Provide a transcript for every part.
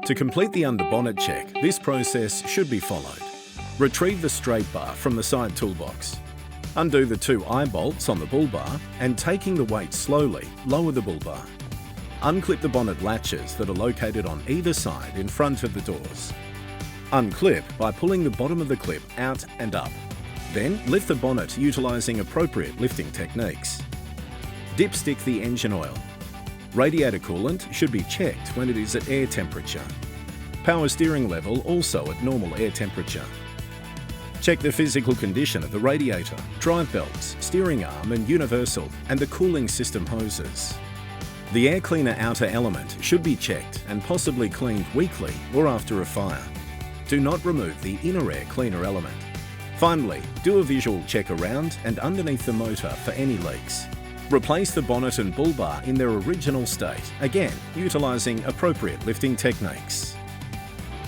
To complete the under-bonnet check, this process should be followed. Retrieve the straight bar from the side toolbox. Undo the two eye bolts on the bull bar and, taking the weight slowly, lower the bull bar. Unclip the bonnet latches that are located on either side in front of the doors. Unclip by pulling the bottom of the clip out and up. Then lift the bonnet utilising appropriate lifting techniques. Dipstick the engine oil. Radiator coolant should be checked when it is at air temperature. Power steering level also at normal air temperature. Check the physical condition of the radiator, drive belts, steering arm and universal, and the cooling system hoses. The air cleaner outer element should be checked and possibly cleaned weekly or after a fire. Do not remove the inner air cleaner element. Finally, do a visual check around and underneath the motor for any leaks. Replace the bonnet and bull bar in their original state, again utilising appropriate lifting techniques.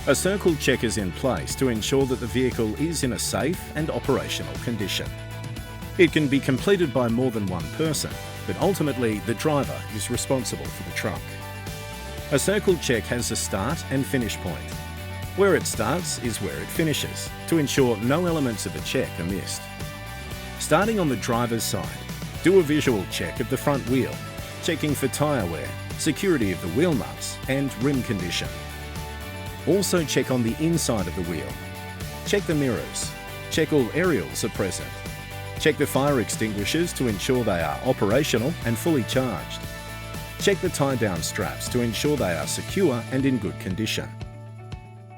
A circle check is in place to ensure that the vehicle is in a safe and operational condition. It can be completed by more than one person, but ultimately the driver is responsible for the truck. A circle check has a start and finish point. Where it starts is where it finishes, to ensure no elements of the check are missed. Starting on the driver's side, do a visual check of the front wheel, checking for tyre wear, security of the wheel nuts and rim condition. Also check on the inside of the wheel. Check the mirrors. Check all aerials are present. Check the fire extinguishers to ensure they are operational and fully charged. Check the tie-down straps to ensure they are secure and in good condition.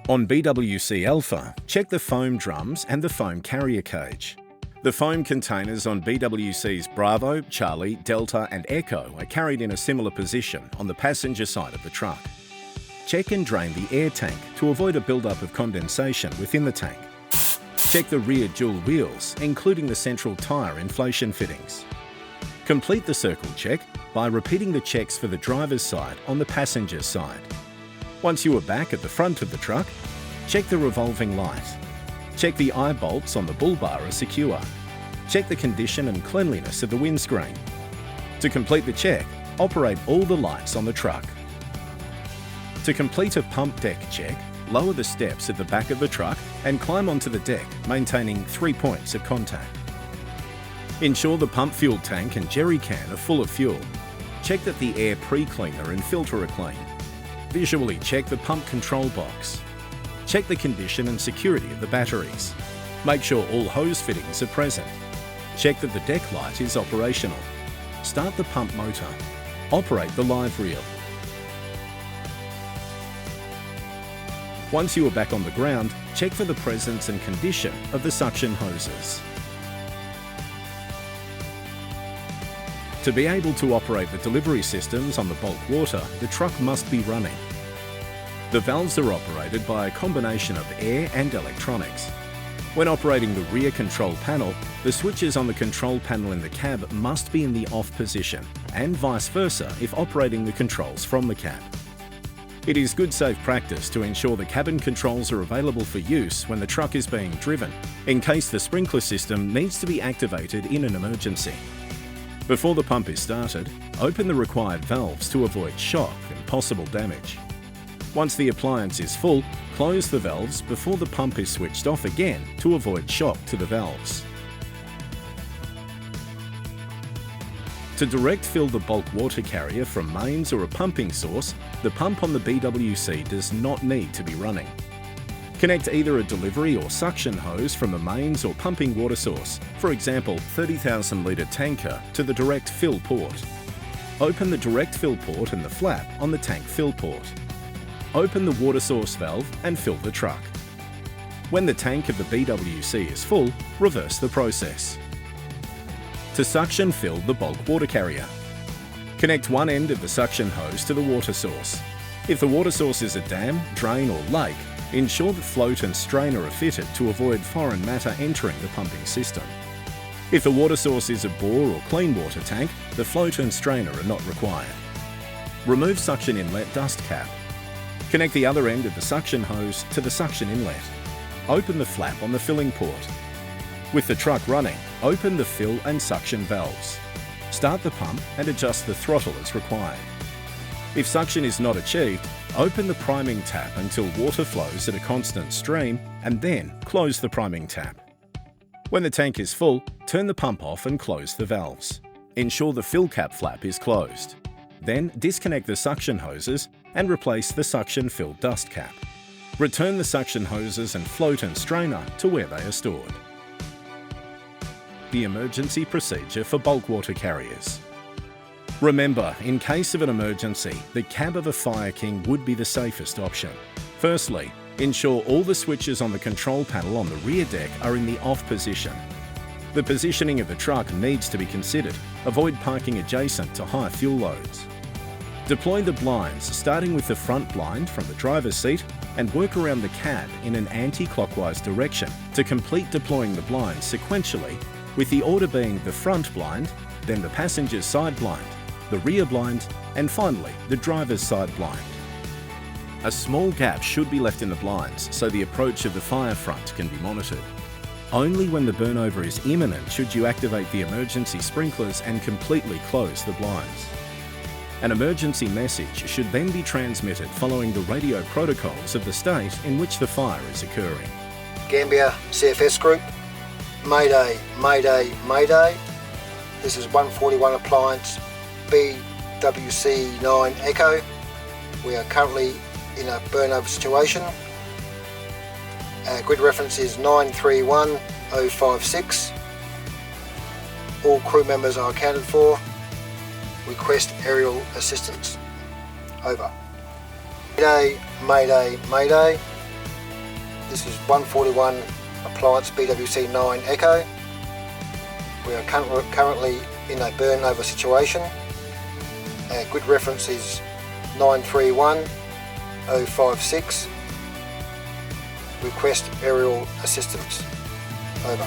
On BWC Alpha, check the foam drums and the foam carrier cage. The foam containers on BWC's Bravo, Charlie, Delta and Echo are carried in a similar position on the passenger side of the truck. Check and drain the air tank to avoid a build-up of condensation within the tank. Check the rear dual wheels, including the central tyre inflation fittings. Complete the circle check by repeating the checks for the driver's side on the passenger side. Once you are back at the front of the truck, check the revolving light. Check the eye bolts on the bull bar are secure. Check the condition and cleanliness of the windscreen. To complete the check, operate all the lights on the truck. To complete a pump deck check, lower the steps at the back of the truck and climb onto the deck, maintaining 3 points of contact. Ensure the pump fuel tank and jerry can are full of fuel. Check that the air pre-cleaner and filter are clean. Visually check the pump control box. Check the condition and security of the batteries. Make sure all hose fittings are present. Check that the deck light is operational. Start the pump motor. Operate the live reel. Once you are back on the ground, check for the presence and condition of the suction hoses. To be able to operate the delivery systems on the bulk water, the truck must be running. The valves are operated by a combination of air and electronics. When operating the rear control panel, the switches on the control panel in the cab must be in the off position, and vice versa if operating the controls from the cab. It is good safe practice to ensure the cabin controls are available for use when the truck is being driven, in case the sprinkler system needs to be activated in an emergency. Before the pump is started, open the required valves to avoid shock and possible damage. Once the appliance is full, close the valves before the pump is switched off again to avoid shock to the valves. To direct fill the bulk water carrier from mains or a pumping source, the pump on the BWC does not need to be running. Connect either a delivery or suction hose from a mains or pumping water source, for example 30,000 litre tanker, to the direct fill port. Open the direct fill port and the flap on the tank fill port. Open the water source valve and fill the truck. When the tank of the BWC is full, reverse the process. To suction fill the bulk water carrier, connect one end of the suction hose to the water source. If the water source is a dam, drain or lake, ensure that float and strainer are fitted to avoid foreign matter entering the pumping system. If the water source is a bore or clean water tank, the float and strainer are not required. Remove suction inlet dust cap. Connect the other end of the suction hose to the suction inlet. Open the flap on the filling port. With the truck running, open the fill and suction valves. Start the pump and adjust the throttle as required. If suction is not achieved, Open the priming tap until water flows at a constant stream and then close the priming tap. When the tank is full, turn the pump off and close the valves. Ensure the fill cap flap is closed. Then disconnect the suction hoses and replace the suction-filled dust cap. Return the suction hoses and float and strainer to where they are stored. The emergency procedure for bulk water carriers. Remember, in case of an emergency, the cab of a Fire King would be the safest option. Firstly, ensure all the switches on the control panel on the rear deck are in the off position. The positioning of the truck needs to be considered. Avoid parking adjacent to high fuel loads. Deploy the blinds, starting with the front blind from the driver's seat, and work around the cab in an anti-clockwise direction to complete deploying the blinds sequentially, with the order being the front blind, then the passenger's side blind, the rear blind, and finally the driver's side blind. A small gap should be left in the blinds so the approach of the fire front can be monitored. Only when the burnover is imminent should you activate the emergency sprinklers and completely close the blinds. An emergency message should then be transmitted following the radio protocols of the state in which the fire is occurring. Gambier CFS Group, Mayday, Mayday, Mayday. This is 141 Appliance BWC9 Echo. We are currently in a burnover situation. Our grid reference is 931056. All crew members are accounted for. Request aerial assistance. Over. Mayday, Mayday, Mayday. This is 141 Appliance BWC9 Echo. We are currently in a burnover situation. Our grid reference is 931056. Request aerial assistance. Over.